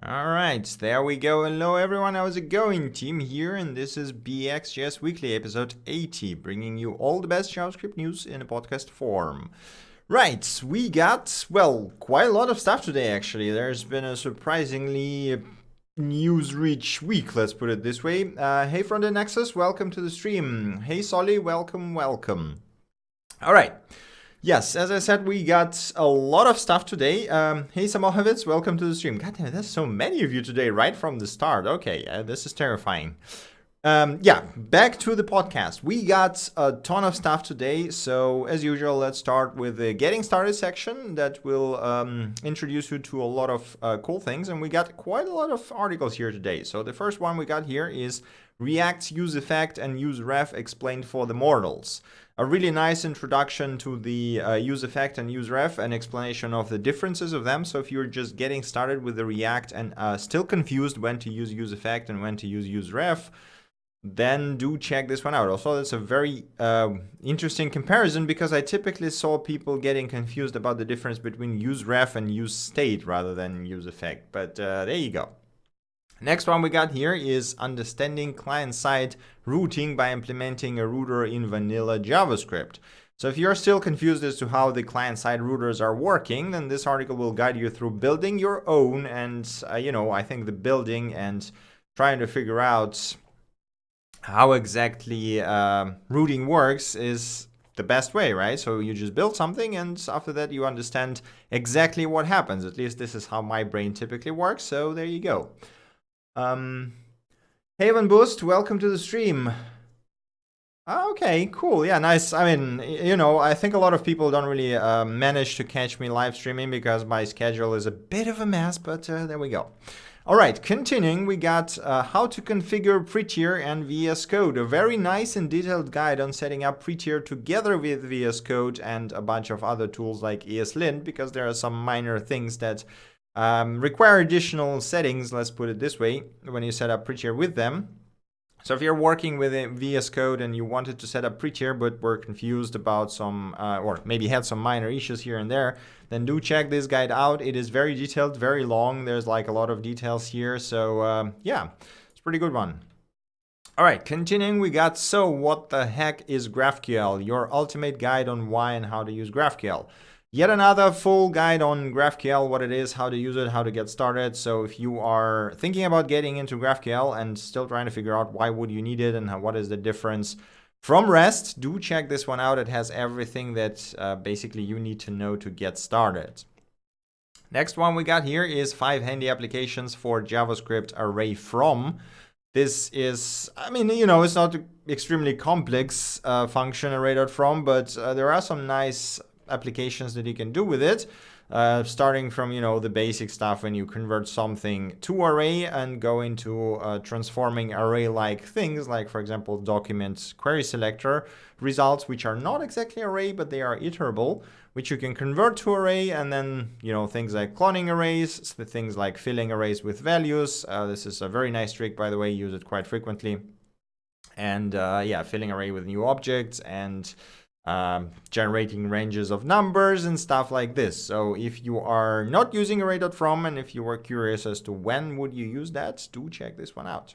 All right, there we go. Hello everyone, how's it going? Team here, and this is BxJS Weekly, episode 80, bringing you all the best JavaScript news in a podcast form. Right, we got, well, quite a lot of stuff today actually. There's been a surprisingly news-rich week, let's put it this way. Hey frontend Nexus, welcome to the stream. Hey Solly, welcome. All right. Yes, as I said, we got a lot of stuff today. Hey Samohovitz, welcome to the stream. God damn, there's so many of you today right from the start. Okay, this is terrifying. Back to the podcast. We got a ton of stuff today. So as usual, let's start with the getting started section that will introduce you to a lot of cool things. And we got quite a lot of articles here today. So the first one we got here is React's useEffect and useRef explained for the mortals. A really nice introduction to the useEffect and useRef, an explanation of the differences of them. So if you're just getting started with the React and still confused when to use useEffect and when to use useRef, then do check this one out. Also, it's a very interesting comparison because I typically saw people getting confused about the difference between useRef and useState rather than useEffect. But there you go. Next one we got here is understanding client-side routing by implementing a router in vanilla JavaScript. So if you're still confused as to how the client-side routers are working, then this article will guide you through building your own. And, I think the building and trying to figure out how exactly routing works is the best way, right? So you just build something and after that you understand exactly what happens. At least this is how my brain typically works. So there you go. Haven Boost, welcome to the stream. Okay, cool. Yeah, nice. I mean, I think a lot of people don't really manage to catch me live streaming because my schedule is a bit of a mess, but there we go. All right, continuing, we got how to configure Prettier and VSCode, a very nice and detailed guide on setting up Prettier together with VSCode and a bunch of other tools like ESLint, because there are some minor things that require additional settings, let's put it this way, when you set up Prettier with them. So if you're working with VS Code and you wanted to set up Prettier but were confused about some, or maybe had some minor issues here and there, then do check this guide out. It is very detailed, very long. There's like a lot of details here. So yeah, it's a pretty good one. All right, continuing, we got so what the heck is GraphQL? Your ultimate guide on why and how to use GraphQL. Yet another full guide on GraphQL, what it is, how to use it, how to get started. So if you are thinking about getting into GraphQL and still trying to figure out why would you need it and what is the difference from REST, do check this one out. It has everything that basically you need to know to get started. Next one we got here is 5 handy applications for JavaScript Array.from. This is, it's not an extremely complex function, Array.from, but there are some nice applications that you can do with it, starting from the basic stuff when you convert something to array and go into transforming array-like things, like for example document query selector results, which are not exactly array but they are iterable, which you can convert to array, and then things like cloning arrays, things like filling arrays with values. This is a very nice trick, by the way, use it quite frequently. And filling array with new objects and generating ranges of numbers and stuff like this. So if you are not using Array.from and if you were curious as to when would you use that, do check this one out.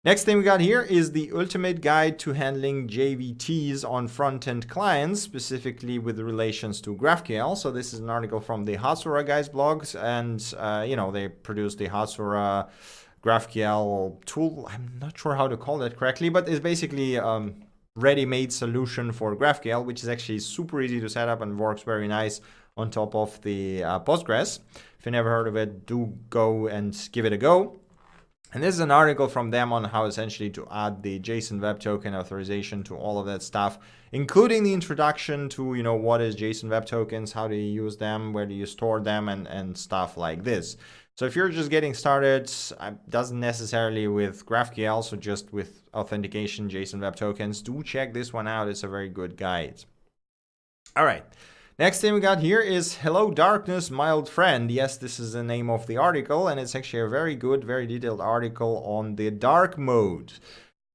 Next thing we got here is the ultimate guide to handling JWTs on front-end clients, specifically with relations to GraphQL. So this is an article from the Hatsura guys blogs, and they produced the Hatsura GraphQL tool. I'm not sure how to call that correctly, but it's basically ready-made solution for GraphQL, which is actually super easy to set up and works very nice on top of the Postgres. If you never heard of it, do go and give it a go. And this is an article from them on how essentially to add the JSON Web Token authorization to all of that stuff, including the introduction to, what is JSON Web Tokens, how do you use them, where do you store them, and stuff like this. So if you're just getting started, doesn't necessarily with GraphQL, so just with authentication, JSON Web Tokens, do check this one out. It's a very good guide. All right. Next thing we got here is Hello Darkness, My Old Friend. Yes, this is the name of the article, and it's actually a very good, very detailed article on the dark mode.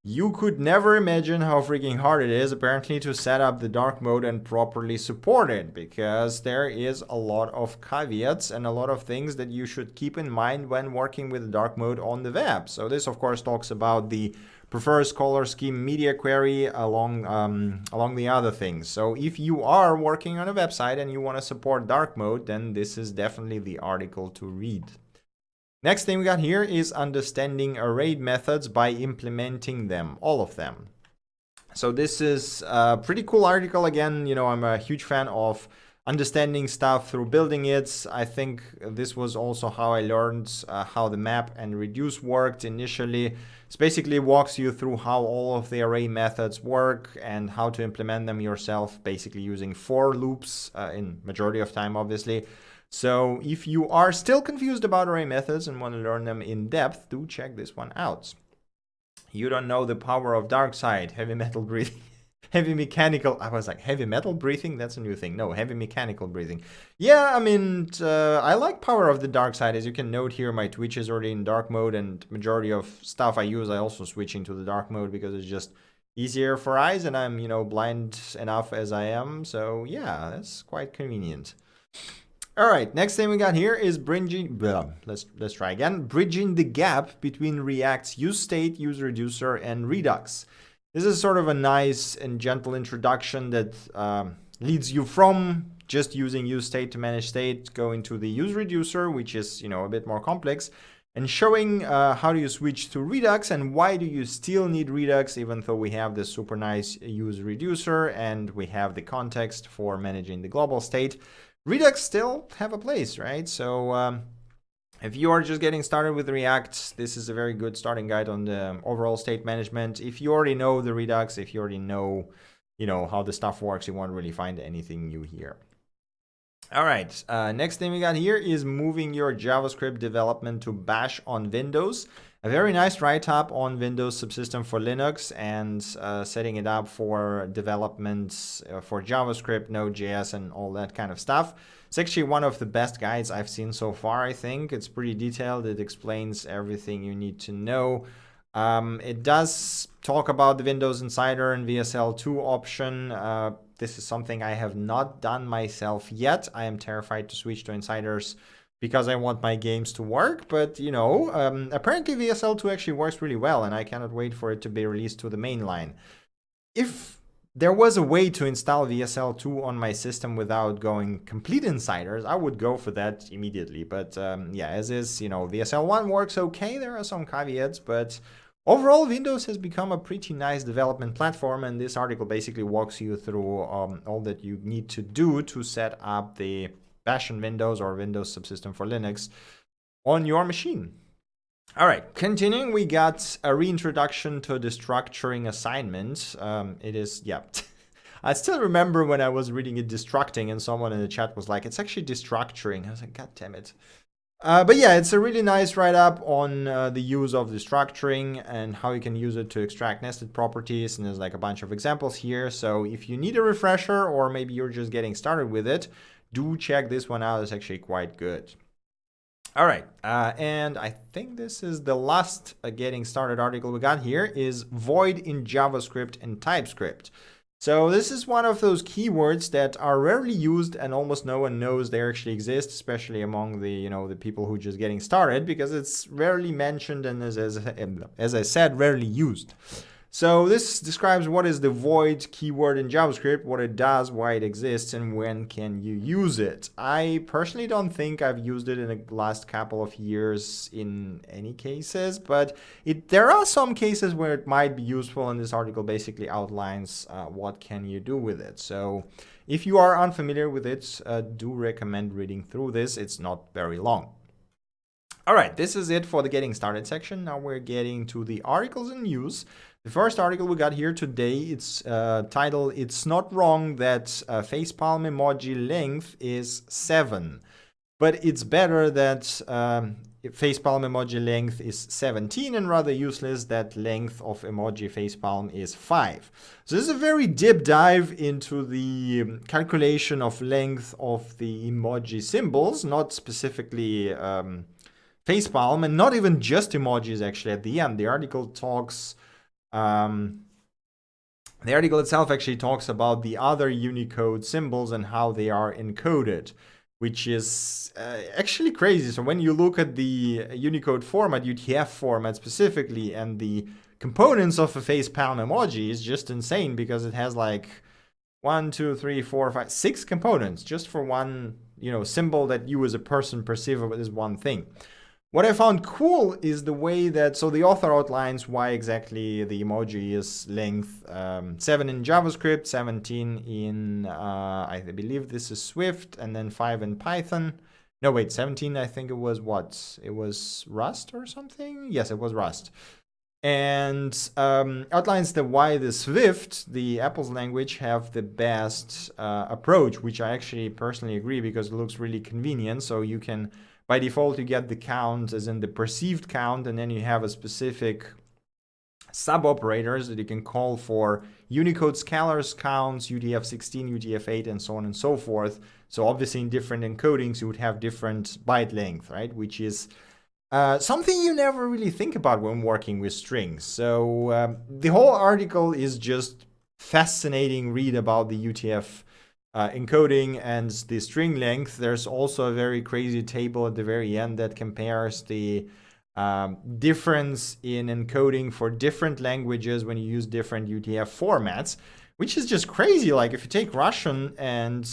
You could never imagine how freaking hard it is, apparently, to set up the dark mode and properly support it, because there is a lot of caveats and a lot of things that you should keep in mind when working with dark mode on the web. So this, of course, talks about the prefers color scheme media query along the other things. So if you are working on a website and you want to support dark mode, then this is definitely the article to read. Next thing we got here is understanding array methods by implementing them, all of them. So this is a pretty cool article. Again, I'm a huge fan of understanding stuff through building it. I think this was also how I learned how the map and reduce worked initially. It basically walks you through how all of the array methods work and how to implement them yourself, basically using for loops in majority of time, obviously. So if you are still confused about array methods and want to learn them in depth, do check this one out. You don't know the power of dark side, heavy metal breathing, heavy mechanical. I was like, heavy metal breathing? That's a new thing. No, heavy mechanical breathing. Yeah, I mean, I like power of the dark side. As you can note here, my Twitch is already in dark mode, and majority of stuff I use, I also switch into the dark mode because it's just easier for eyes, and I'm, blind enough as I am. So yeah, that's quite convenient. All right, next thing we got here is bridging. Let's try again. Bridging the gap between React's useState, useReducer, and Redux. This is sort of a nice and gentle introduction that leads you from just using useState to manage state, going to the useReducer, which is a bit more complex, and showing how do you switch to Redux and why do you still need Redux, even though we have this super nice useReducer and we have the context for managing the global state. Redux still have a place, right? So if you are just getting started with React, this is a very good starting guide on the overall state management. If you already know the Redux, if you already know, how the stuff works, you won't really find anything new here. All right, next thing we got here is moving your JavaScript development to Bash on Windows. A very nice write-up on Windows Subsystem for Linux and setting it up for development for JavaScript, Node.js, and all that kind of stuff. It's actually one of the best guides I've seen so far, I think. It's pretty detailed. It explains everything you need to know. It does talk about the Windows Insider and VSL2 option. This is something I have not done myself yet. I am terrified to switch to Insiders because I want my games to work, but apparently VSL2 actually works really well, and I cannot wait for it to be released to the mainline. If there was a way to install VSL2 on my system without going complete Insiders, I would go for that immediately. But yeah, as is, VSL1 works okay. There are some caveats, but overall, Windows has become a pretty nice development platform, and this article basically walks you through all that you need to do to set up the Bash on Windows or Windows Subsystem for Linux on your machine. All right, continuing, we got a reintroduction to Destructuring assignment. It is, yeah. I still remember when I was reading it Destructing and someone in the chat was like, it's actually Destructuring. I was like, God damn it. But yeah, it's a really nice write-up on the use of Destructuring and how you can use it to extract nested properties. And there's like a bunch of examples here. So if you need a refresher or maybe you're just getting started with it, do check this one out. It's actually quite good. All right, and I think this is the last getting started article we got here is void in JavaScript and TypeScript. So this is one of those keywords that are rarely used and almost no one knows they actually exist, especially among the the people who are just getting started, because it's rarely mentioned and as I said, rarely used. So this describes what is the void keyword in JavaScript, what it does, why it exists, and when can you use it. I personally don't think I've used it in the last couple of years in any cases, but there are some cases where it might be useful, and this article basically outlines what can you do with it. So if you are unfamiliar with it, do recommend reading through this. It's not very long. All right, this is it for the getting started section. Now we're getting to the articles and news. The first article we got here today, it's titled, "It's not wrong that facepalm emoji length is 7, but it's better that facepalm emoji length is 17 and rather useless that length of emoji facepalm is 5. So this is a very deep dive into the calculation of length of the emoji symbols, not specifically facepalm, and not even just emojis actually at the end. The article talks The article itself actually talks about the other Unicode symbols and how they are encoded, which is actually crazy. So when you look at the Unicode format, UTF format specifically, and the components of a facepalm emoji is just insane, because it has like 1, 2, 3, 4, 5, 6 components just for one, symbol that you as a person perceive as one thing. What I found cool is the way that, so the author outlines why exactly the emoji is length 7 in JavaScript, 17 in, I believe this is Swift, and then 5 in Python. No, wait, 17, I think it was what? It was Rust or something? Yes, it was Rust. And outlines the why the Swift, the Apple's language, have the best approach, which I actually personally agree, because it looks really convenient. So you can, by default, you get the count as in the perceived count, and then you have a specific sub-operators that you can call for Unicode scalars counts, UTF-16, UTF-8, and so on and so forth. So obviously in different encodings, you would have different byte length, right? Which is something you never really think about when working with strings. So the whole article is just fascinating read about the UTF encoding and the string length. There's also a very crazy table at the very end that compares the difference in encoding for different languages when you use different UTF formats, which is just crazy. Like if you take Russian and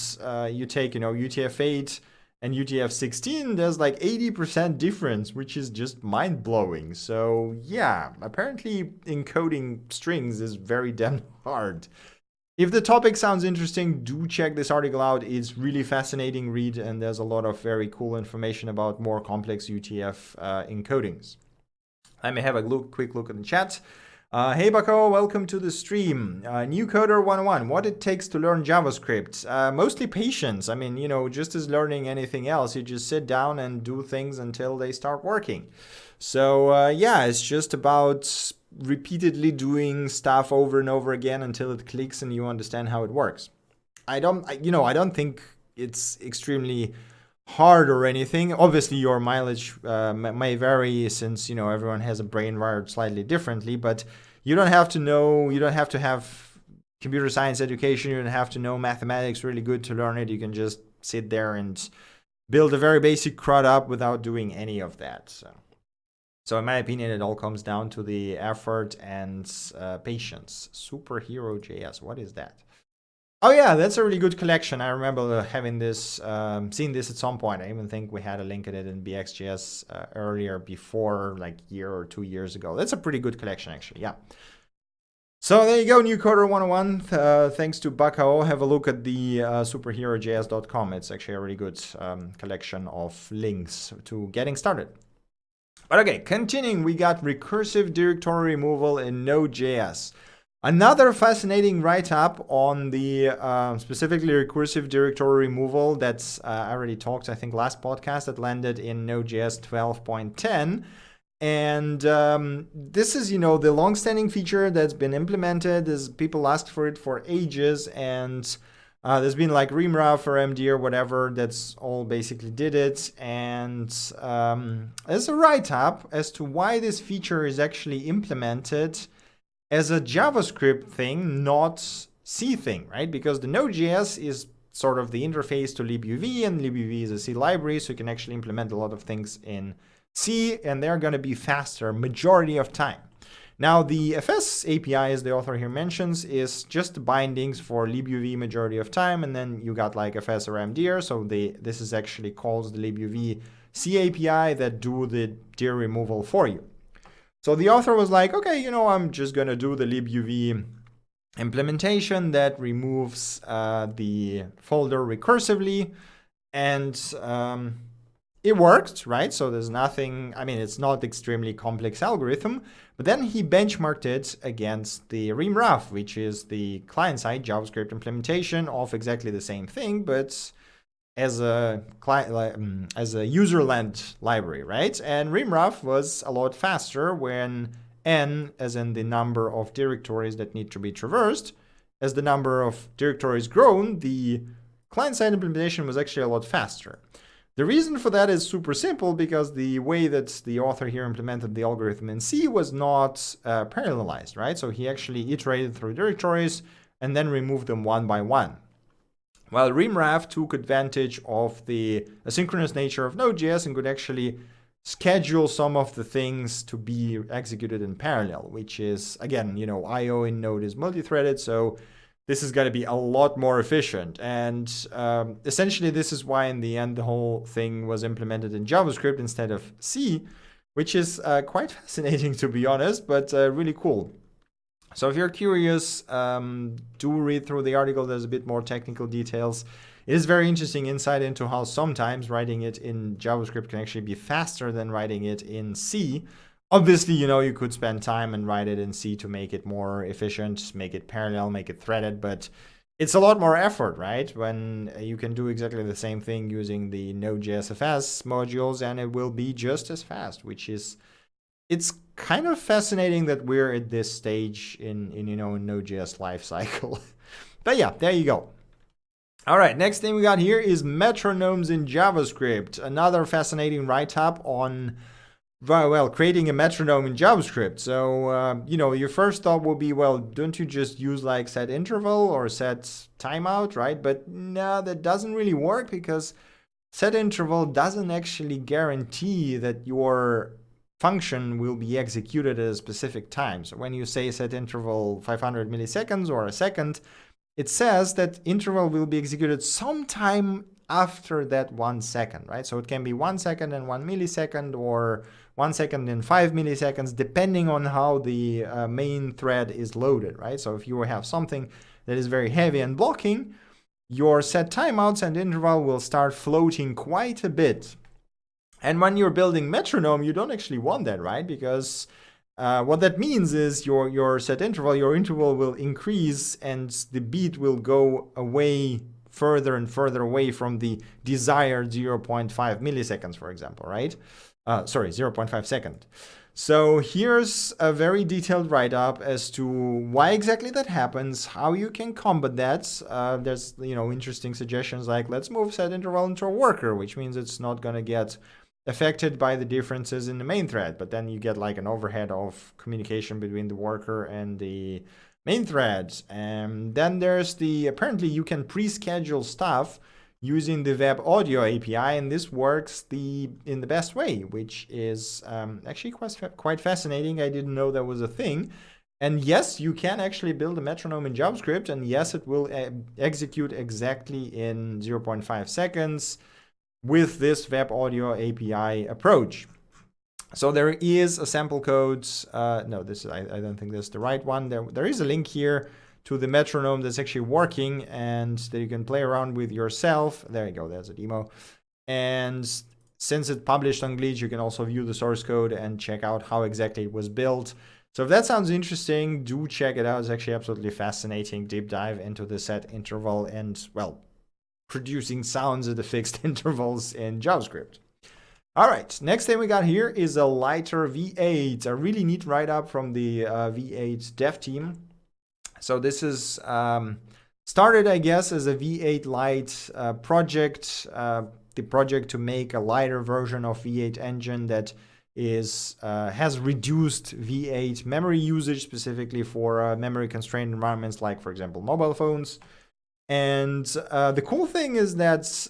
you take, UTF-8 and UTF-16, there's like 80% difference, which is just mind-blowing. So yeah, apparently encoding strings is very damn hard. If the topic sounds interesting, do check this article out. It's really fascinating read, and there's a lot of very cool information about more complex UTF encodings. Let me have a quick look at the chat. Hey Bako, welcome to the stream. New Coder 101, what it takes to learn JavaScript. Mostly patience. I mean, just as learning anything else, you just sit down and do things until they start working. So yeah, it's just about repeatedly doing stuff over and over again until it clicks and you understand how it works. I don't think it's extremely hard or anything. Obviously, your mileage may vary, since everyone has a brain wired slightly differently. But you don't have to know. You don't have to have computer science education. You don't have to know mathematics really good to learn it. You can just sit there and build a very basic CRUD up without doing any of that. So in my opinion, it all comes down to the effort and patience. Superhero.js, what is that? Oh yeah, that's a really good collection. I remember having this, seeing this at some point. I even think we had a link at it in BxJS earlier, before, like a year or 2 years ago. That's a pretty good collection, actually, yeah. So there you go, New Coder 101. Thanks to Bakao. Have a look at the superherojs.com. It's actually a really good collection of links to getting started. But okay, continuing, we got recursive directory removal in Node.js. Another fascinating write-up on the specifically recursive directory removal that's I already talked, I think, last podcast, that landed in Node.js 12.10. And this is, the long-standing feature that's been implemented. People asked for it for ages, and there's been like remref or MD or whatever that's all basically did it. And there's a write-up as to why this feature is actually implemented as a JavaScript thing, not C thing, right? Because the Node.js is sort of the interface to libuv, and libuv is a C library, so you can actually implement a lot of things in C, and they're going to be faster majority of time. Now, the FS API, as the author here mentions, is just bindings for libuv majority of time, and then you got like FS or MDR, so this is actually calls the libuv C API that do the dir removal for you. So the author was like, okay, I'm just going to do the libuv implementation that removes the folder recursively. And it worked, right? So there's nothing, it's not extremely complex algorithm. But then he benchmarked it against the remref, which is the client-side JavaScript implementation of exactly the same thing, but as a user-led library, right? And remref was a lot faster when n, as in the number of directories that need to be traversed, as the number of directories grown, the client-side implementation was actually a lot faster. The reason for that is super simple, because the way that the author here implemented the algorithm in C was not parallelized, right? So he actually iterated through directories and then removed them one by one. While rimref took advantage of the asynchronous nature of Node.js and could actually schedule some of the things to be executed in parallel, which is, again, I/O in Node is multi-threaded, so this is going to be a lot more efficient. And essentially, this is why in the end the whole thing was implemented in JavaScript instead of C, which is quite fascinating, to be honest, but really cool. So if you're curious, do read through the article. There's a bit more technical details. It is very interesting insight into how sometimes writing it in JavaScript can actually be faster than writing it in C. Obviously, you could spend time and write it in C to make it more efficient, make it parallel, make it threaded, but it's a lot more effort, right? When you can do exactly the same thing using the Node.js FS modules, and it will be just as fast, it's kind of fascinating that we're at this stage in Node.js lifecycle. But yeah, there you go. All right, next thing we got here is Metronomes in JavaScript. Another fascinating write-up on, well, creating a metronome in JavaScript. So, your first thought will be, well, don't you just use like set interval or set timeout, right? But no, that doesn't really work, because set interval doesn't actually guarantee that your function will be executed at a specific time. So when you say set interval 500 milliseconds or a second, it says that interval will be executed sometime after that 1 second, right? So it can be 1 second and 1 millisecond, or 1 second and 5 milliseconds, depending on how the main thread is loaded, right? So if you have something that is very heavy and blocking, your set timeouts and interval will start floating quite a bit. And when you're building metronome, you don't actually want that, right? Because what that means is your set interval, your interval will increase, and the beat will go away further and further away from the desired 0.5 milliseconds, for example, right? 0.5 second. So here's a very detailed write-up as to why exactly that happens, how you can combat that. There's interesting suggestions like, let's move set interval into a worker, which means it's not going to get affected by the differences in the main thread, but then you get like an overhead of communication between the worker and the main thread. And then there's apparently you can pre-schedule stuff using the web audio API, and this works in the best way, which is actually quite fascinating. I didn't know that was a thing. And yes, you can actually build a metronome in JavaScript, and yes, it will execute exactly in 0.5 seconds with this web audio API approach. So there is a sample code. No, I don't think this is the right one. There is a link here to the metronome that's actually working and that you can play around with yourself. There you go, there's a demo. And since it's published on Glitch, you can also view the source code and check out how exactly it was built. So if that sounds interesting, do check it out. It's actually absolutely fascinating deep dive into the set interval and, well, producing sounds at the fixed intervals in JavaScript. All right, next thing we got here is a lighter V8, a really neat write-up from the V8 dev team. So this is started, I guess, as a V8 Lite project, the project to make a lighter version of V8 engine that has reduced V8 memory usage, specifically for memory-constrained environments like, for example, mobile phones. And the cool thing is that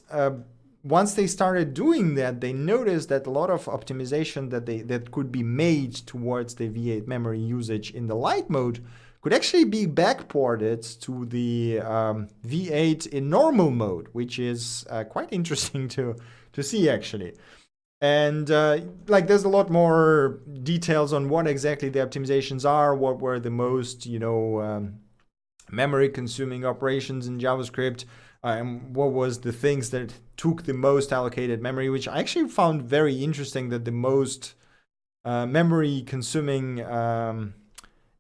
once they started doing that, they noticed that a lot of optimization that could be made towards the V8 memory usage in the light mode could actually be backported to the V8 in normal mode, which is quite interesting to see, actually. And there's a lot more details on what exactly the optimizations are, what were the most, memory-consuming operations in JavaScript, what was the things that took the most allocated memory, which I actually found very interesting, that the most memory-consuming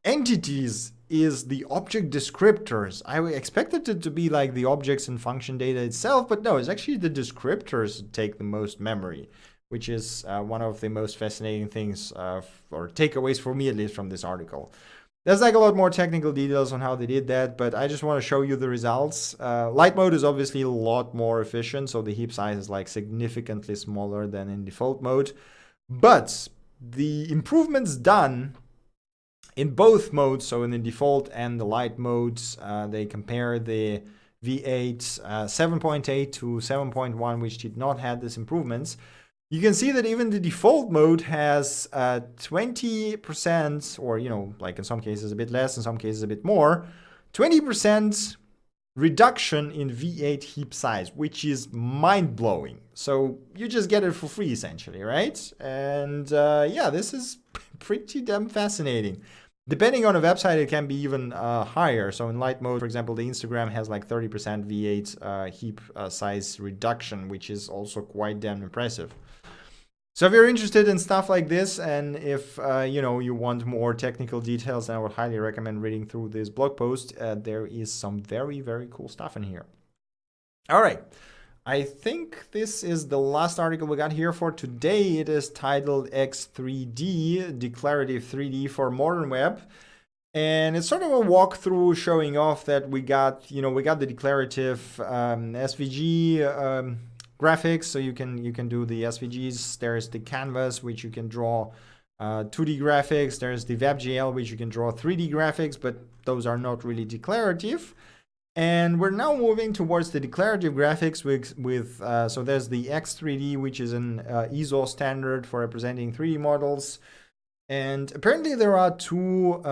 entities is the object descriptors. I expected it to be like the objects and function data itself, but no, it's actually the descriptors that take the most memory, which is one of the most fascinating things or takeaways for me, at least, from this article. There's like a lot more technical details on how they did that, but I just want to show you the results. Light mode is obviously a lot more efficient, so the heap size is like significantly smaller than in default mode. But the improvements done in both modes, so in the default and the light modes, they compare the V8 7.8 to 7.1, which did not have these improvements. You can see that even the default mode has 20%, or, like in some cases a bit less, in some cases a bit more, 20% reduction in V8 heap size, which is mind-blowing. So you just get it for free, essentially, right? And yeah, this is pretty damn fascinating. Depending on a website, it can be even higher. So in light mode, for example, the Instagram has like 30% V8 heap size reduction, which is also quite damn impressive. So if you're interested in stuff like this, and if you want more technical details, then I would highly recommend reading through this blog post. There is some very, very cool stuff in here. All right. I think this is the last article we got here for today. It is titled X3D, Declarative 3D for Modern Web. And it's sort of a walkthrough showing off that we got the declarative SVG graphics, so you can do the SVGs. There's the canvas, which you can draw 2D graphics. There's the WebGL, which you can draw 3D graphics, but those are not really declarative. And we're now moving towards the declarative graphics with so there's the X3D, which is an ISO standard for representing 3D models. And apparently there are two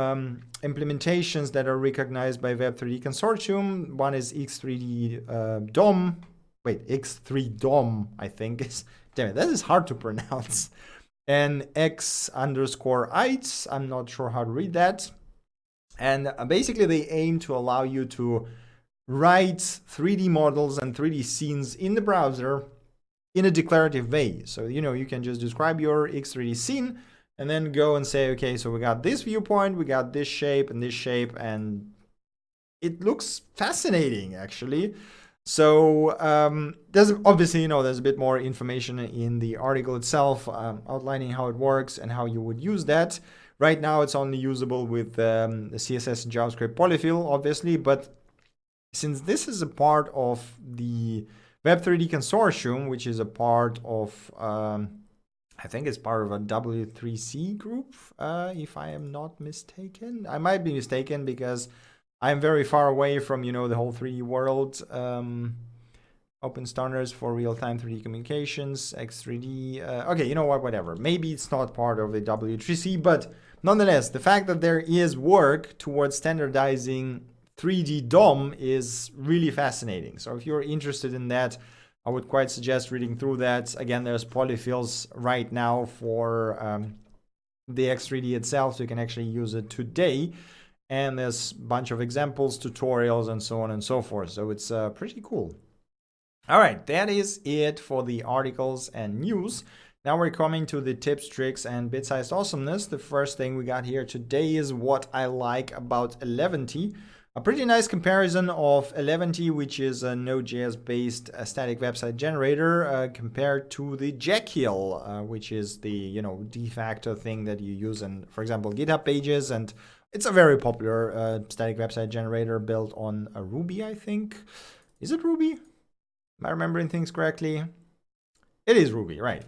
implementations that are recognized by Web3D Consortium. One is X3D DOM. Wait, X3 DOM, I think is, damn it, that is hard to pronounce. And X_ITES, I'm not sure how to read that. And basically they aim to allow you to write 3D models and 3D scenes in the browser in a declarative way. So, you can just describe your X3D scene and then go and say, okay, so we got this viewpoint, we got this shape, and it looks fascinating, actually. So there's obviously, there's a bit more information in the article itself, outlining how it works and how you would use that. Right now, it's only usable with the CSS and JavaScript polyfill, obviously. But since this is a part of the Web3D Consortium, which is a part of, I think it's part of a W3C group, if I am not mistaken. I might be mistaken because I'm very far away from, the whole 3D world. Open standards for real-time 3D communications, X3D. Okay, you know what, whatever. Maybe it's not part of the W3C, but nonetheless, the fact that there is work towards standardizing 3D DOM is really fascinating. So if you're interested in that, I would quite suggest reading through that. Again, there's polyfills right now for the X3D itself, so you can actually use it today. And there's a bunch of examples, tutorials, and so on and so forth. So it's pretty cool. All right, that is it for the articles and news. Now we're coming to the tips, tricks, and bit-sized awesomeness. The first thing we got here today is what I like about Eleventy. A pretty nice comparison of Eleventy, which is a Node.js-based static website generator, compared to the Jekyll, which is the de facto thing that you use in, for example, GitHub Pages. And it's a very popular static website generator built on a Ruby, I think. Is it Ruby? Am I remembering things correctly? It is Ruby, right?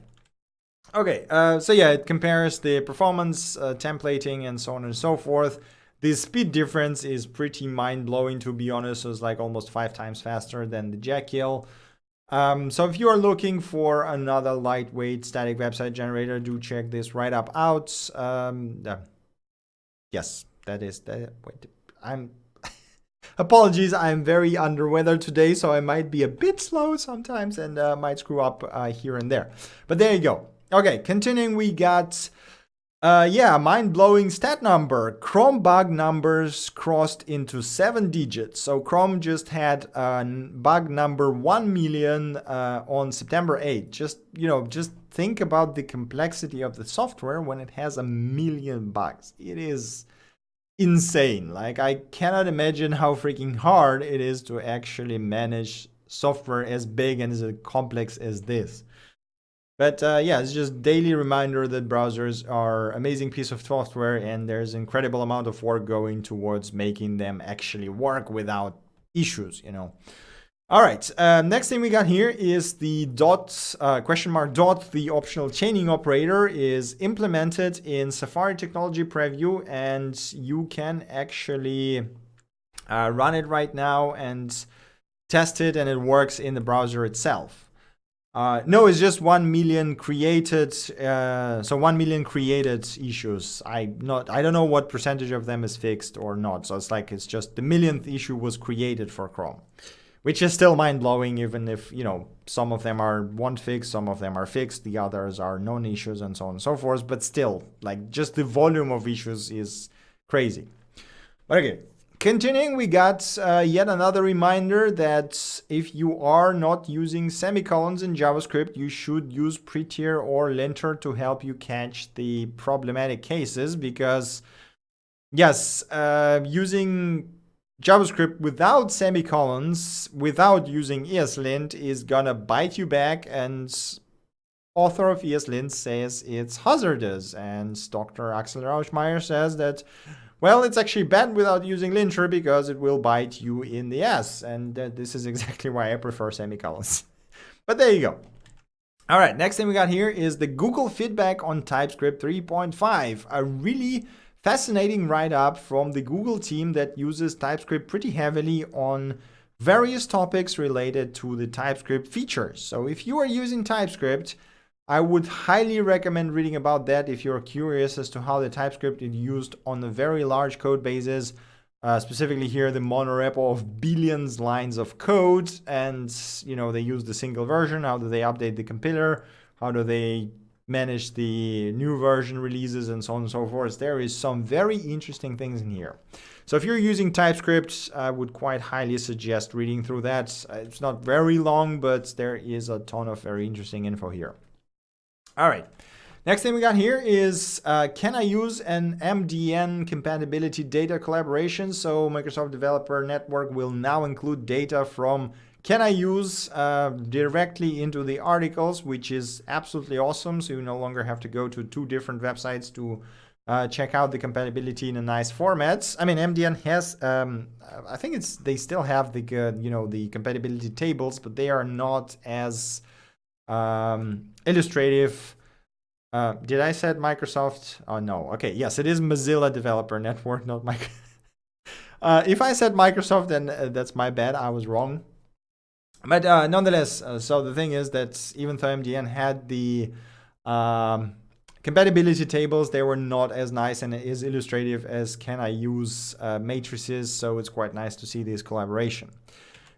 Okay, so yeah, it compares the performance, templating, and so on and so forth. The speed difference is pretty mind-blowing, to be honest. So it's like almost 5 times faster than the Jekyll. So if you are looking for another lightweight static website generator, do check this right up out. Yes, that is that. Wait, apologies, I'm very under weather today, so I might be a bit slow sometimes and might screw up here and there. But there you go. Okay, continuing, we got mind-blowing stat number. Chrome bug numbers crossed into 7 digits. So Chrome just had bug number 1 million on September 8th. Just think about the complexity of the software when it has 1 million bugs. It is insane. Like, I cannot imagine how freaking hard it is to actually manage software as big and as complex as this. But yeah, it's just daily reminder that browsers are amazing piece of software, and there's incredible amount of work going towards making them actually work without issues, you know. All right, next thing we got here is the dot, question mark dot, the optional chaining operator is implemented in Safari Technology Preview, and you can actually run it right now and test it, and it works in the browser itself. No, it's just 1 million created. So 1 million created issues. I don't know what percentage of them is fixed or not. So it's just the millionth issue was created for Chrome, which is still mind blowing. Even if, you know, some of them won't fix, some of them are fixed, the others are known issues, and so on and so forth. But still, like, just the volume of issues is crazy. But okay. Continuing, we got yet another reminder that if you are not using semicolons in JavaScript, you should use Prettier or linter to help you catch the problematic cases, because yes, using JavaScript without semicolons, without using ESLint, is gonna bite you back, and author of ESLint says it's hazardous, and Dr. Axel Rauschmeier says that, well, it's actually bad without using linter because it will bite you in the ass. And this is exactly why I prefer semicolons. But there you go. All right, next thing we got here is the Google feedback on TypeScript 3.5. A really fascinating write-up from the Google team that uses TypeScript pretty heavily on various topics related to the TypeScript features. So if you are using TypeScript, I would highly recommend reading about that if you're curious as to how the TypeScript is used on a very large code bases, specifically here the monorepo of billions lines of code, and you know, they use the single version. How do they update the compiler? How do they manage the new version releases, and so on and so forth? There is some very interesting things in here. So if you're using TypeScript, I would quite highly suggest reading through that. It's not very long, but there is a ton of very interesting info here. All right, next thing we got here is can I use an MDN compatibility data collaboration? So Microsoft Developer Network will now include data from Can I Use directly into the articles, which is absolutely awesome. So you no longer have to go to 2 different websites to check out the compatibility in a nice format. I mean, MDN has, I think they still have the the compatibility tables, but they are not as illustrative. Did I said Microsoft? Oh no. Okay, yes, it is Mozilla Developer Network, not Microsoft. If I said Microsoft, then that's my bad. I was wrong. But nonetheless, so the thing is that even though MDN had the compatibility tables, they were not as nice and as illustrative as Can I Use matrices. So it's quite nice to see this collaboration.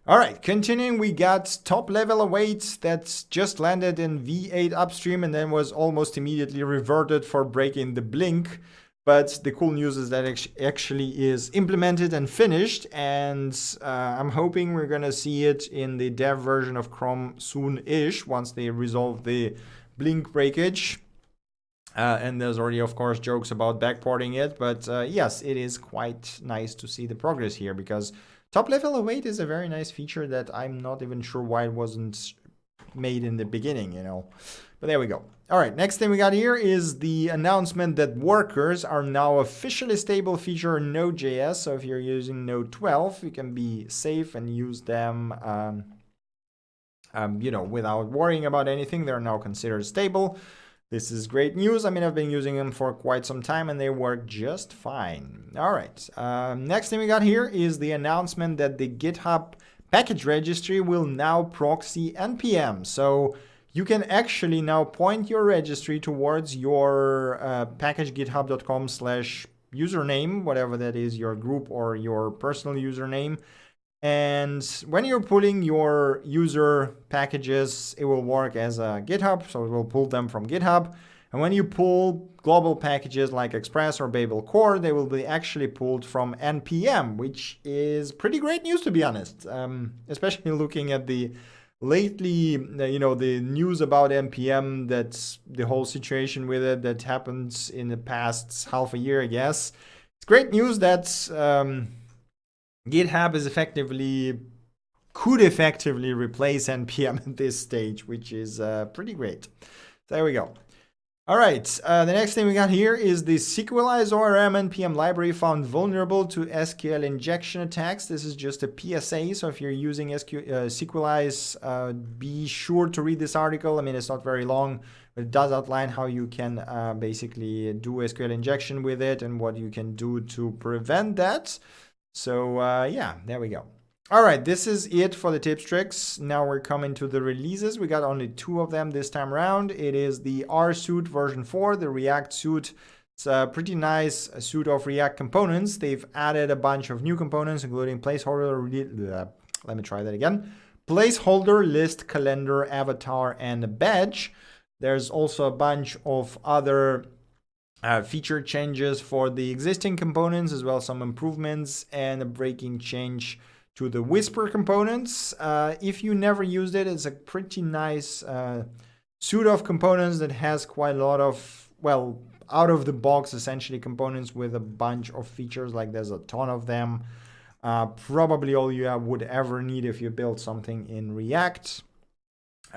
All right, continuing, we got top level await that's just landed in V8 upstream and then was almost immediately reverted for breaking the blink. But the cool news is that it actually is implemented and finished, and I'm hoping we're gonna see it in the dev version of Chrome soon-ish once they resolve the blink breakage. And there's already, of course, jokes about backporting it, but yes, it is quite nice to see the progress here, because top level await is a very nice feature that I'm not even sure why it wasn't made in the beginning, you know. But there we go. All right, next thing we got here is the announcement that workers are now officially stable feature in Node.js. So if you're using Node 12, you can be safe and use them, without worrying about anything. They're now considered stable. This is great news. I mean, I've been using them for quite some time and they work just fine. All right. Next thing we got here is the announcement that the GitHub Package Registry will now proxy NPM. So you can actually now point your registry towards your package github.com/username, whatever that is, your group or your personal username. And when you're pulling your user packages, it will work as a GitHub, so it will pull them from GitHub. And when you pull global packages like Express or Babel Core, they will be actually pulled from NPM, which is pretty great news, to be honest. Especially looking at the lately, the news about NPM, that's the whole situation with it that happened in the past half a year, I guess. It's great news that GitHub is effectively could effectively replace NPM at this stage, which is pretty great. There we go. All right, the next thing we got here is the Sequelize ORM NPM library found vulnerable to SQL injection attacks. This is just a PSA, so if you're using Sequelize, be sure to read this article. I mean, it's not very long, but it does outline how you can basically do SQL injection with it and what you can do to prevent that. So yeah, there we go. All right, this is it for the tips, tricks. Now we're coming to the releases. We got only 2 of them this time around. It is the R suite version 4, the React suite. It's a pretty nice suite of React components. They've added a bunch of new components, including placeholder, let me try that again. Placeholder, list, calendar, avatar, and a badge. There's also a bunch of other feature changes for the existing components, as well as some improvements and a breaking change to the Whisper components. If you never used it, it's a pretty nice suite of components that has quite a lot of, well, out of the box essentially components with a bunch of features. Like there's a ton of them. Probably all you would ever need if you build something in React.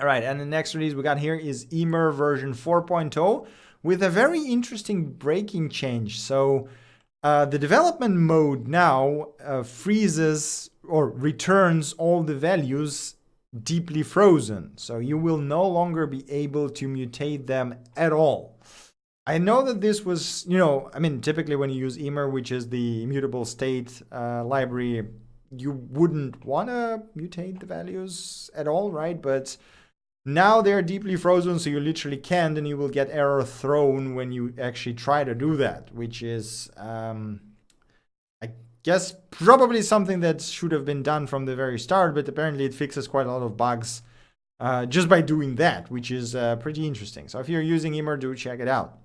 All right, and the next release we got here is Emmer version 4.0 with a very interesting breaking change. So the development mode now freezes or returns all the values deeply frozen. So you will no longer be able to mutate them at all. I know that this was, I mean, typically when you use Emmer, which is the immutable state library, you wouldn't want to mutate the values at all, right? But now they're deeply frozen, so you literally can't, and you will get error thrown when you actually try to do that, which is, I guess, probably something that should have been done from the very start, but apparently it fixes quite a lot of bugs just by doing that, which is pretty interesting. So if you're using Emmer, do check it out.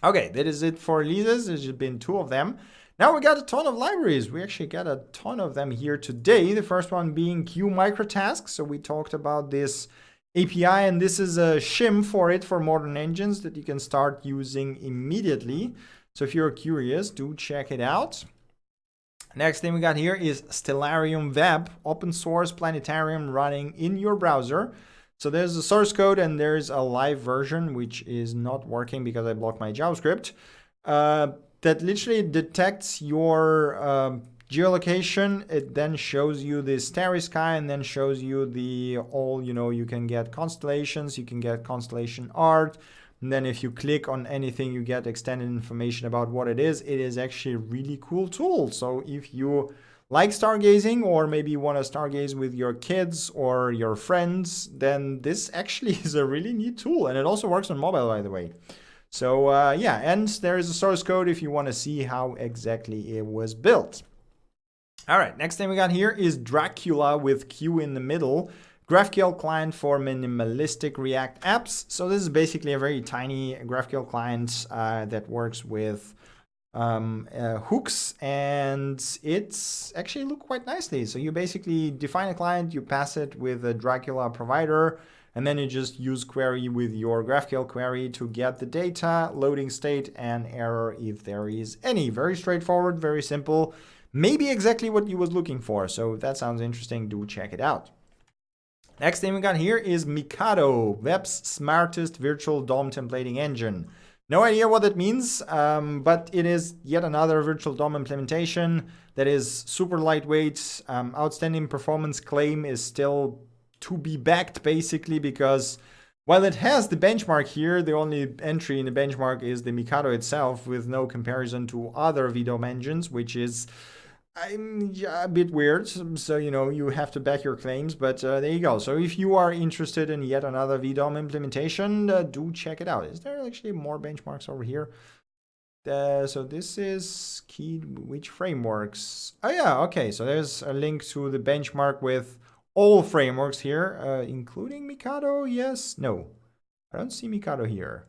Okay, that is it for releases. There's been 2 of them. Now we got a ton of libraries. We actually got a ton of them here today. The first one being queue-microtask. So we talked about this API, and this is a shim for it for modern engines that you can start using immediately. So if you're curious, do check it out. Next thing we got here is stellarium-web, open source planetarium running in your browser. So there's the source code and there's a live version, which is not working because I blocked my JavaScript, that literally detects your geolocation. It then shows you the starry sky and then shows you the you can get constellations, you can get constellation art. And then if you click on anything, you get extended information about what it is. It is actually a really cool tool. So if you like stargazing, or maybe you want to stargaze with your kids or your friends, then this actually is a really neat tool. And it also works on mobile, by the way. So yeah, and there is a source code if you want to see how exactly it was built. All right, next thing we got here is Dracula with Q in the middle. GraphQL client for minimalistic React apps. So this is basically a very tiny GraphQL client that works with hooks, and it's actually look quite nicely. So you basically define a client, you pass it with a Dracula provider, and then you just use query with your GraphQL query to get the data, loading state, and error if there is any. Very straightforward, very simple. Maybe exactly what you was looking for. So if that sounds interesting, do check it out. Next thing we got here is Mikado, web's smartest virtual DOM templating engine. No idea what that means, but it is yet another virtual DOM implementation that is super lightweight. Outstanding performance claim is still to be backed, basically, because while it has the benchmark here, the only entry in the benchmark is the Mikado itself with no comparison to other VDOM engines, which is a bit weird. So, you have to back your claims, but there you go. So if you are interested in yet another VDOM implementation, do check it out. Is there actually more benchmarks over here? So this is key, which frameworks? Oh yeah, okay. So there's a link to the benchmark with all frameworks here, including Mikado. Yes, no, I don't see Mikado here.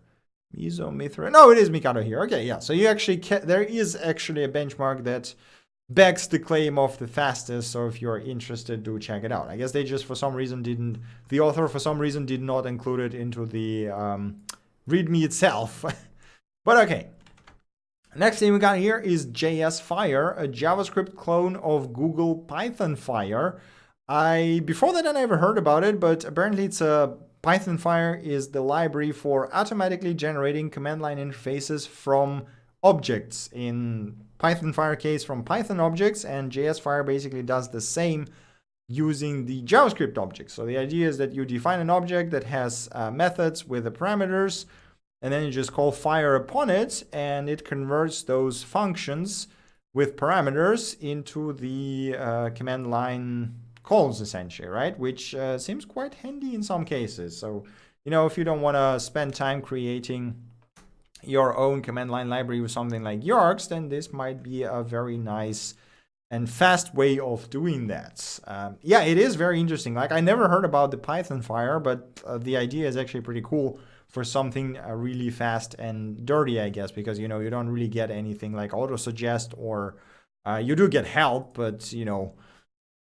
Miso, Mithra. No, it is Mikado here. Okay, yeah. So you actually there is actually a benchmark that backs the claim of the fastest. So if you're interested, do check it out. I guess they just the author for some reason did not include it into the README itself. But okay. Next thing we got here is JS Fire, a JavaScript clone of Google Python Fire. Before that I never heard about it, but apparently it's a Python Fire is the library for automatically generating command line interfaces from objects. In Python Fire case from Python objects, and JS Fire basically does the same using the JavaScript objects. So the idea is that you define an object that has methods with the parameters, and then you just call fire upon it, and it converts those functions with parameters into the command line calls, essentially, right? Which seems quite handy in some cases. So, if you don't want to spend time creating your own command line library with something like Yarks, then this might be a very nice and fast way of doing that. Yeah, it is very interesting. Like, I never heard about the Python Fire, but the idea is actually pretty cool for something really fast and dirty, I guess, because, you don't really get anything like auto-suggest, or you do get help, but, you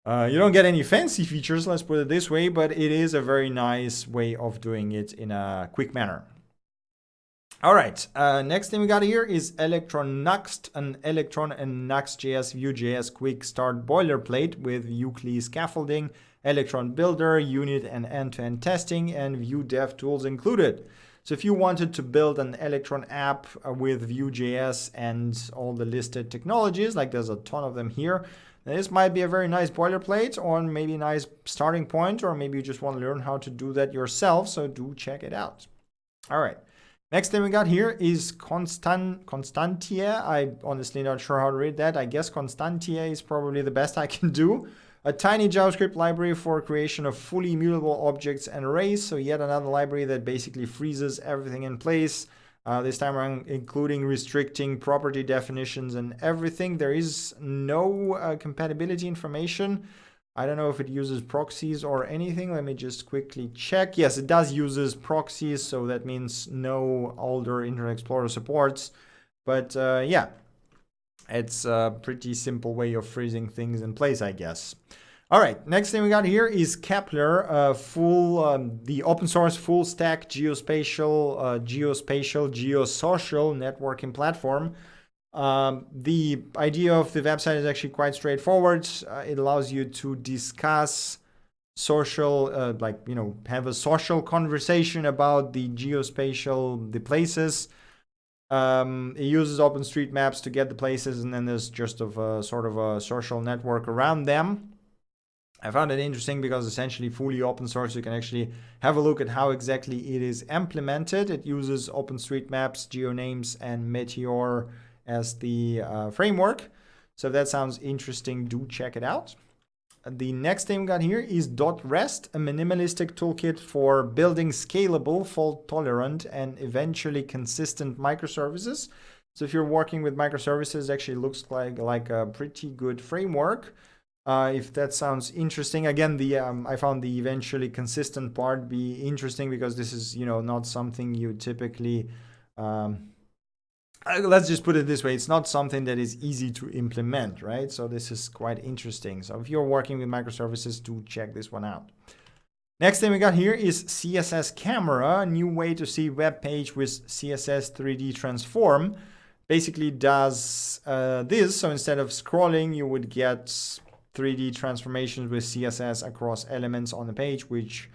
don't get any fancy features, let's put it this way, but it is a very nice way of doing it in a quick manner. All right, next thing we got here is electron-nuxt, an Electron and Nuxt.js Vue.js quick start boilerplate with Weekly scaffolding, Electron builder, unit and end-to-end testing, and Vue dev tools included. So if you wanted to build an Electron app with Vue.js and all the listed technologies, like there's a ton of them here, this might be a very nice boilerplate, or maybe a nice starting point, or maybe you just want to learn how to do that yourself, so do check it out. All right. Next thing we got here is Constantia. I'm honestly not sure how to read that. I guess Constantia is probably the best I can do. A tiny JavaScript library for creation of fully immutable objects and arrays. So yet another library that basically freezes everything in place. This time around, including restricting property definitions and everything. There is no compatibility information. I don't know if it uses proxies or anything. Let me just quickly check. Yes, it does uses proxies, so that means no older Internet Explorer supports. But yeah, it's a pretty simple way of freezing things in place, I guess. All right, next thing we got here is Kepler, the open source full stack geospatial geosocial networking platform. The idea of the website is actually quite straightforward. It allows you to discuss social, have a social conversation about the geospatial, the places. It uses OpenStreetMaps to get the places, and then there's just sort of a social network around them. I found it interesting because essentially fully open source, you can actually have a look at how exactly it is implemented. It uses OpenStreetMaps, GeoNames, and Meteor as the framework. So if that sounds interesting, do check it out. The next thing we got here is .rest, a minimalistic toolkit for building scalable, fault-tolerant, and eventually consistent microservices. So if you're working with microservices, it actually looks like a pretty good framework. If that sounds interesting, again, I found the eventually consistent part be interesting because this is, not something you typically. Let's just put it this way: it's not something that is easy to implement, right? So this is quite interesting. So if you're working with microservices, do check this one out. Next thing we got here is css-camera, a new way to see web page with CSS 3D transform. Basically does this. So instead of scrolling, you would get 3D transformations with CSS across elements on the page, which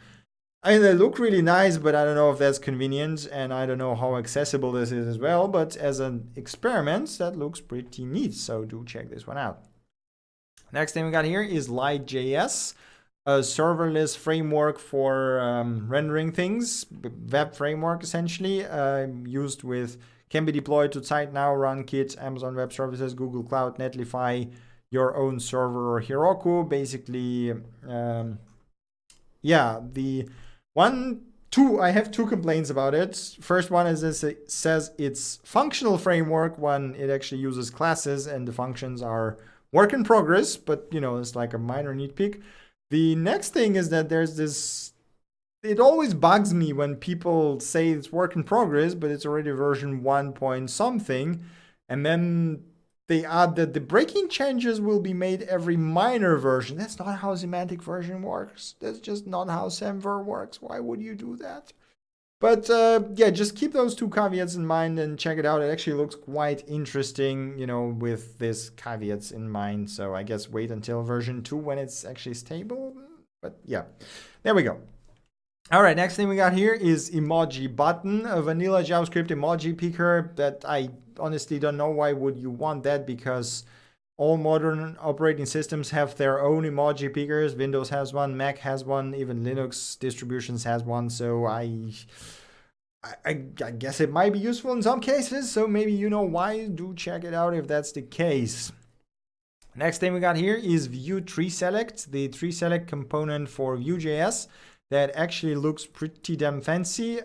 they look really nice, but I don't know if that's convenient, and I don't know how accessible this is as well. But as an experiment, that looks pretty neat. So do check this one out. Next thing we got here is light.js, a serverless framework for rendering things, web framework essentially, can be deployed to site now, RunKit, Amazon Web Services, Google Cloud, Netlify, your own server, or Heroku. Basically, I have two complaints about it. First one is this: it says it's functional framework when it actually uses classes and the functions are work in progress, but it's like a minor nitpick. The next thing is that there's this, it always bugs me when people say it's work in progress, but it's already version 1 point something, and then they add that the breaking changes will be made every minor version. That's not how semantic version works. That's just not how semver works. Why would you do that? But yeah, just keep those two caveats in mind and check it out. It actually looks quite interesting, you know, with these caveats in mind. So I guess wait until version 2 when it's actually stable. But yeah, there we go. All right, next thing we got here is emoji-button, a vanilla JavaScript emoji picker that I honestly don't know why would you want that, because all modern operating systems have their own emoji pickers. Windows has one, Mac has one, even Linux distributions has one. So I guess it might be useful in some cases. So maybe you know why. Do check it out if that's the case. Next thing we got here is vue-treeselect, the tree-select component for Vue.js that actually looks pretty damn fancy.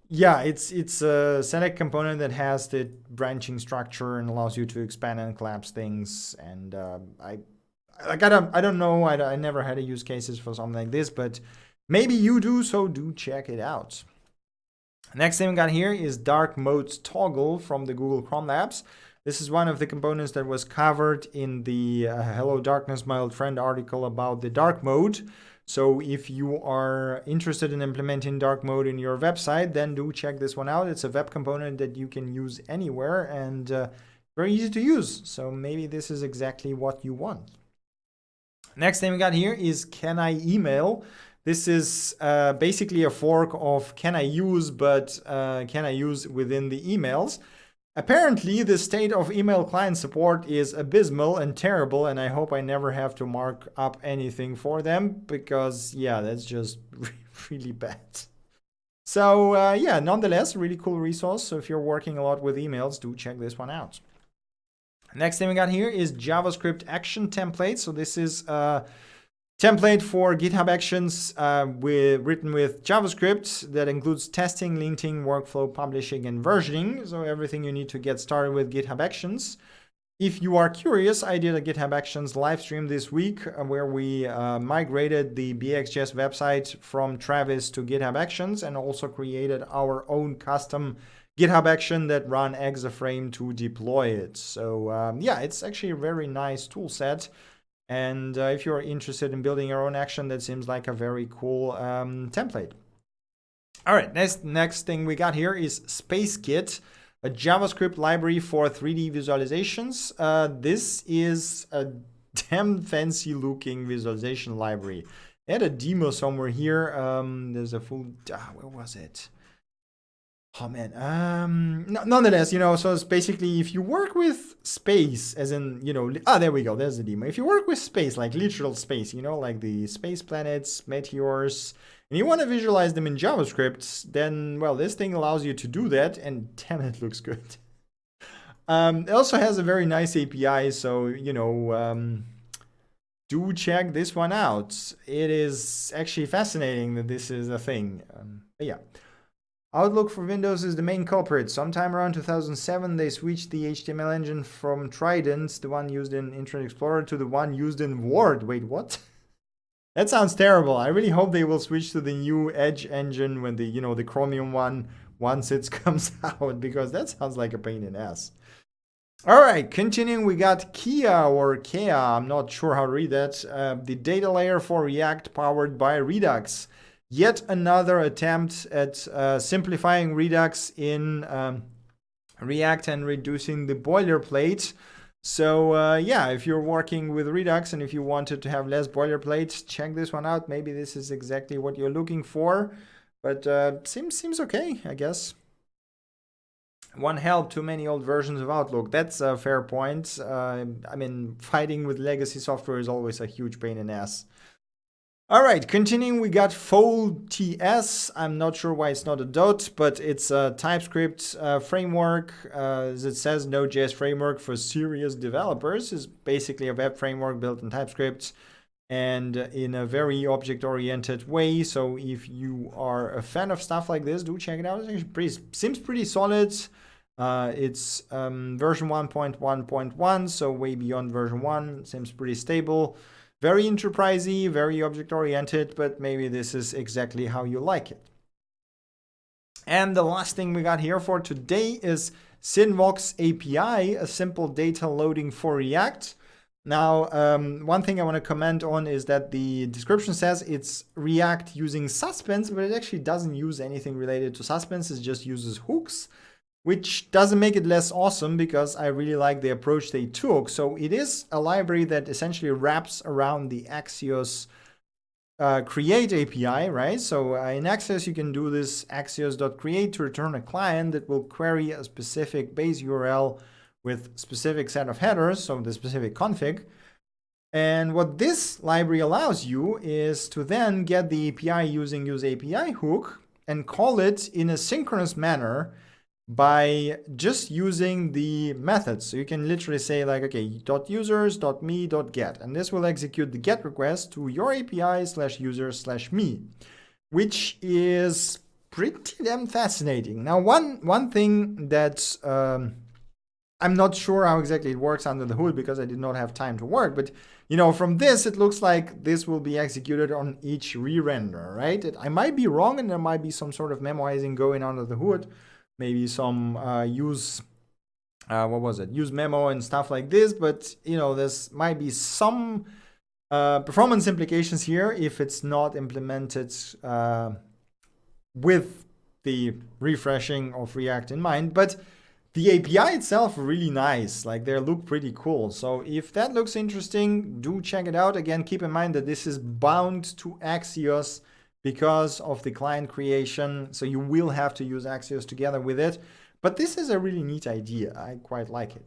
Yeah, it's a select component that has the branching structure and allows you to expand and collapse things. And I don't know. I never had a use cases for something like this, but maybe you do. So do check it out. Next thing we got here is dark modes toggle from the Google Chrome Labs. This is one of the components that was covered in the Hello Darkness, My Old Friend article about the dark mode. So if you are interested in implementing dark mode in your website, then do check this one out. It's a web component that you can use anywhere and very easy to use. So maybe this is exactly what you want. Next thing we got here is Can I Email? This is basically a fork of Can I Use, but Can I Use within the emails. Apparently, the state of email client support is abysmal and terrible, and I hope I never have to mark up anything for them, because, yeah, that's just really bad. So, yeah, nonetheless, really cool resource. So if you're working a lot with emails, do check this one out. Next thing we got here is JavaScript-action template. So this is template for GitHub Actions written with JavaScript that includes testing, linting, workflow, publishing, and versioning. So everything you need to get started with GitHub Actions. If you are curious, I did a GitHub Actions live stream this week where we migrated the BxJS website from Travis to GitHub Actions and also created our own custom GitHub action that ran Exaframe to deploy it. So yeah, it's actually a very nice tool set. And if you're interested in building your own action, that seems like a very cool template. All right, next thing we got here is SpaceKit, a JavaScript library for 3D visualizations. This is a damn fancy looking visualization library. I had a demo somewhere here. There's a full, where was it? Oh man, nonetheless, you know, so it's basically if you work with space, as in, you know, there we go, there's the demo. If you work with space, like literal space, you know, like the space planets, meteors, and you want to visualize them in JavaScript, then, well, this thing allows you to do that, and damn, it looks good. It also has a very nice API, so, you know, do check this one out. It is actually fascinating that this is a thing. But yeah. Outlook for Windows is the main culprit. Sometime around 2007, they switched the HTML engine from Trident, the one used in Internet Explorer, to the one used in Word. Wait, what? That sounds terrible. I really hope they will switch to the new Edge engine when the, you know, the Chromium one, once it comes out, because that sounds like a pain in the ass. All right, continuing, we got kea or kea. I'm not sure how to read that. The data layer for React powered by Redux. Yet another attempt at simplifying Redux in React and reducing the boilerplate. So yeah, if you're working with Redux and if you wanted to have less boilerplate, check this one out. Maybe this is exactly what you're looking for, but seems okay, I guess. One hell, too many old versions of Outlook. That's a fair point. I mean, fighting with legacy software is always a huge pain in the ass. All right, continuing, we got fold.ts. I'm not sure why it's not a dot, but it's a TypeScript framework. As it says, Node.js framework for serious developers. Is basically a web framework built in TypeScript and in a very object-oriented way. So if you are a fan of stuff like this, do check it out. It's actually seems pretty solid. It's version 1.1.1, so way beyond version 1. Seems pretty stable. Very enterprisey, very object-oriented, but maybe this is exactly how you like it. And the last thing we got here for today is Synvox API, a simple data loading for React. Now, one thing I want to comment on is that the description says it's React using suspense, but it actually doesn't use anything related to suspense. It just uses hooks, which doesn't make it less awesome because I really like the approach they took. So it is a library that essentially wraps around the Axios create API, right? So in Axios, you can do this axios.create to return a client that will query a specific base URL with specific set of headers, so the specific config. And what this library allows you is to then get the API using useAPI hook and call it in a synchronous manner by just using the methods. So you can literally say like, okay, .users, .me, .get, and this will execute the GET request to your API /user/me, which is pretty damn fascinating. Now, one thing that I'm not sure how exactly it works under the hood because I did not have time to work, but from this, it looks like this will be executed on each re-render, right? I might be wrong, and there might be some sort of memoizing going under the hood. Maybe some use memo and stuff like this, but this might be some performance implications here if it's not implemented with the refreshing of React in mind. But the API itself really nice, like they look pretty cool. So if that looks interesting, do check it out. Again, keep in mind that this is bound to Axios because of the client creation. So you will have to use Axios together with it. But this is a really neat idea. I quite like it.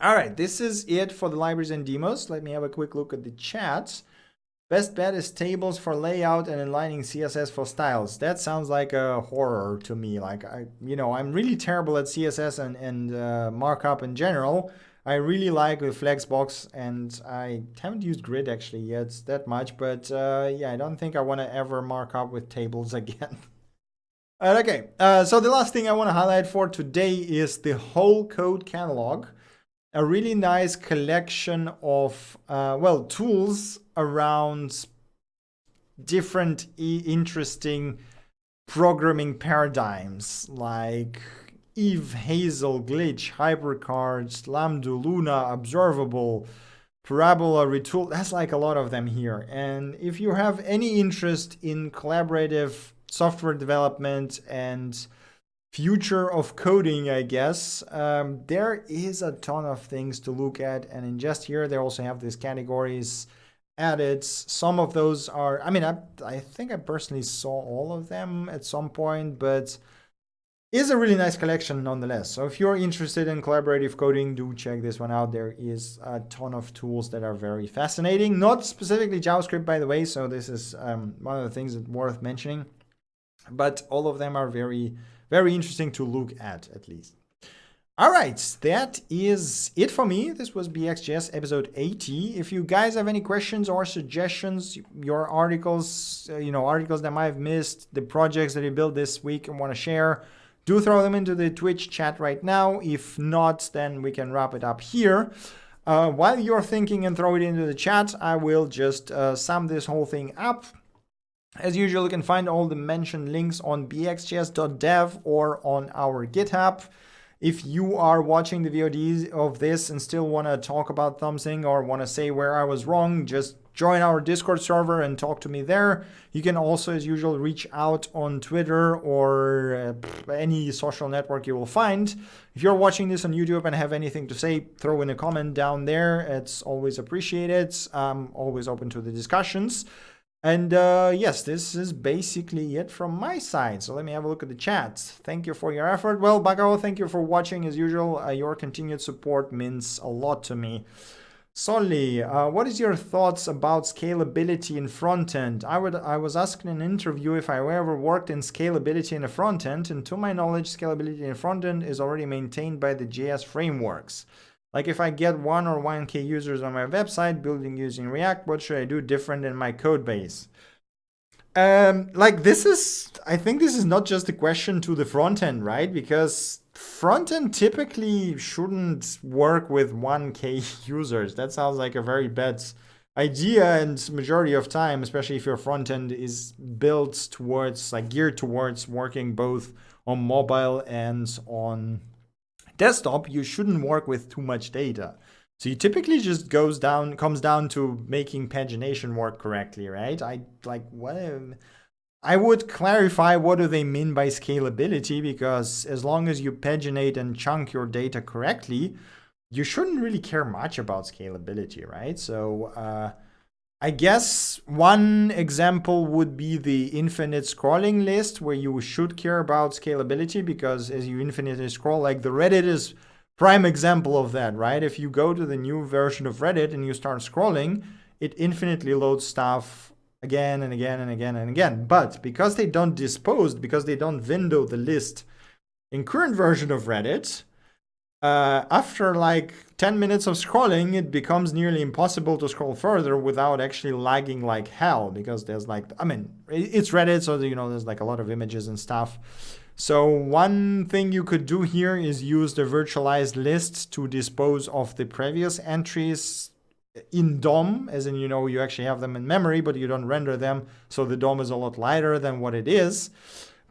All right, this is it for the libraries and demos. Let me have a quick look at the chat. Best bet is tables for layout and aligning CSS for styles. That sounds like a horror to me. Like I'm really terrible at CSS and markup in general. I really like with Flexbox, and I haven't used Grid actually yet that much, but yeah, I don't think I want to ever mark up with tables again. Okay, so the last thing I want to highlight for today is the whole code catalog. A really nice collection of, tools around different interesting programming paradigms like Eve, Hazel, Glitch, Hypercards, Lambda, Luna, Observable, Parabola, Retool. That's like a lot of them here. And if you have any interest in collaborative software development and future of coding, I guess, there is a ton of things to look at. And in just here, they also have these categories added. Some of those are, I think I personally saw all of them at some point, but is a really nice collection nonetheless. So if you're interested in collaborative coding, do check this one out. There is a ton of tools that are very fascinating. Not specifically JavaScript, by the way. So this is one of the things that's worth mentioning. But all of them are very, very interesting to look at least. All right, that is it for me. This was BxJS episode 80. If you guys have any questions or suggestions, your articles, articles that I might have missed, the projects that you built this week and want to share, do throw them into the Twitch chat right now. If not, then we can wrap it up here. While you're thinking and throw it into the chat, I will just sum this whole thing up. As usual, you can find all the mentioned links on bxjs.dev or on our GitHub. If you are watching the VOD of this and still want to talk about something or want to say where I was wrong, just join our Discord server and talk to me there. You can also, as usual, reach out on Twitter or any social network you will find. If you're watching this on YouTube and have anything to say, throw in a comment down there. It's always appreciated. I'm always open to the discussions. And yes, this is basically it from my side. So let me have a look at the chat. Thank you for your effort. Well, Bagao, thank you for watching as usual. Your continued support means a lot to me. Solly, what is your thoughts about scalability in frontend? I was asked in an interview if I ever worked in scalability in a frontend, and to my knowledge, scalability in frontend is already maintained by the JS frameworks. Like if I get 1 or 1K users on my website building using React, what should I do different in my code base? I think this is not just a question to the front end, right? Because front end typically shouldn't work with 1K users. That sounds like a very bad idea, and majority of time, especially if your front end is built towards, geared towards working both on mobile and on desktop, you shouldn't work with too much data. So you typically just comes down to making pagination work correctly, right? I would clarify what do they mean by scalability, because as long as you paginate and chunk your data correctly, you shouldn't really care much about scalability, right? So I guess one example would be the infinite scrolling list, where you should care about scalability, because as you infinitely scroll, like the Reddit is prime example of that, right? If you go to the new version of Reddit and you start scrolling, it infinitely loads stuff again and again and again and again. But because they don't because they don't window the list in current version of Reddit, after like 10 minutes of scrolling, it becomes nearly impossible to scroll further without actually lagging like hell, because there's like, I mean, it's Reddit, so there's like a lot of images and stuff. So one thing you could do here is use the virtualized list to dispose of the previous entries in DOM, as in, you actually have them in memory, but you don't render them. So the DOM is a lot lighter than what it is.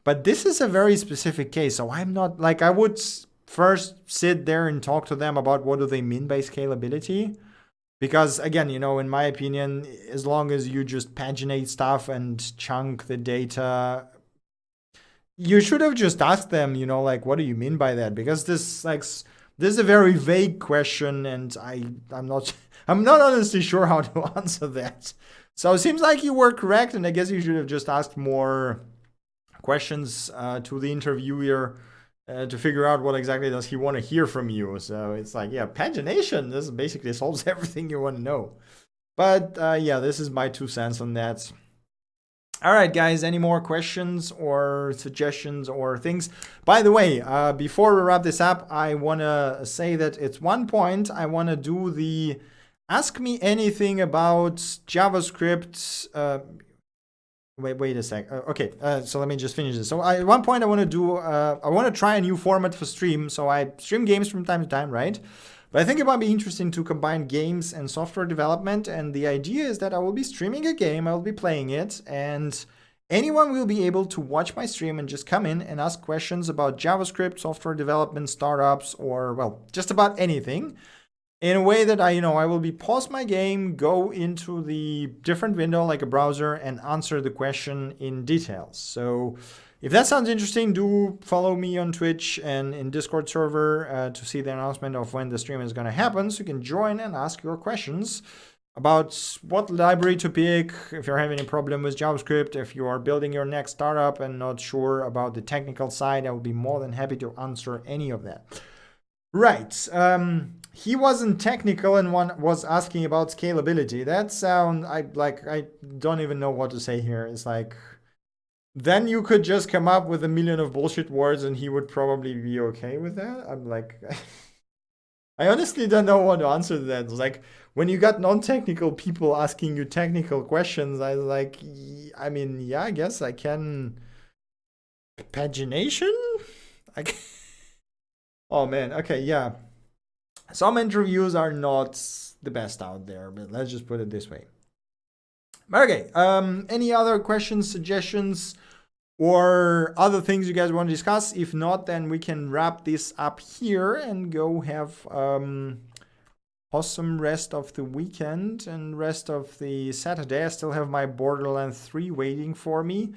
But this is a very specific case. So I'm not like, I would first sit there and talk to them about what do they mean by scalability. Because again, in my opinion, as long as you just paginate stuff and chunk the data, you should have just asked them, like, what do you mean by that? Because this is a very vague question, and I'm not honestly sure how to answer that. So it seems like you were correct, and I guess you should have just asked more questions to the interviewer to figure out what exactly does he want to hear from you. So it's like, yeah, pagination, this basically solves everything you want to know. But yeah, this is my 2 cents on that. All right, guys, any more questions or suggestions or things? By the way, before we wrap this up, I want to say that it's one point I want to do the ask me anything about JavaScript. Wait a sec. Okay, so let me just finish this. So at one point I want to try a new format for stream. So I stream games from time to time, right? But I think it might be interesting to combine games and software development. And the idea is that I will be streaming a game, I will be playing it, and anyone will be able to watch my stream and just come in and ask questions about JavaScript, software development, startups, or, well, just about anything. In a way that I will be pause my game, go into the different window like a browser, and answer the question in details. So if that sounds interesting, do follow me on Twitch and in Discord server to see the announcement of when the stream is going to happen, so you can join and ask your questions about what library to pick, if you're having a problem with JavaScript, if you are building your next startup and not sure about the technical side. I will be more than happy to answer any of that. Right. He wasn't technical and one was asking about scalability. That sound, I don't even know what to say here. It's like, then you could just come up with a million of bullshit words and he would probably be okay with that. I'm like, I honestly don't know what to answer to that. It's like, when you got non-technical people asking you technical questions, I was like, I mean, yeah, I guess I can. Pagination? Oh man, okay, yeah. Some interviews are not the best out there, but let's just put it this way. Okay, any other questions, suggestions, or other things you guys want to discuss? If not, then we can wrap this up here and go have awesome rest of the weekend and rest of the Saturday. I still have my Borderlands 3 waiting for me.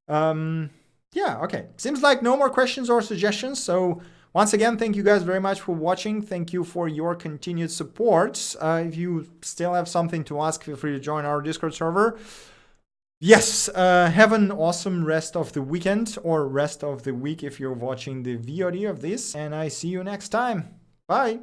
Yeah, okay. Seems like no more questions or suggestions, so once again, thank you guys very much for watching. Thank you for your continued support. If you still have something to ask, feel free to join our Discord server. Yes, have an awesome rest of the weekend or rest of the week if you're watching the VOD of this. And I see you next time. Bye.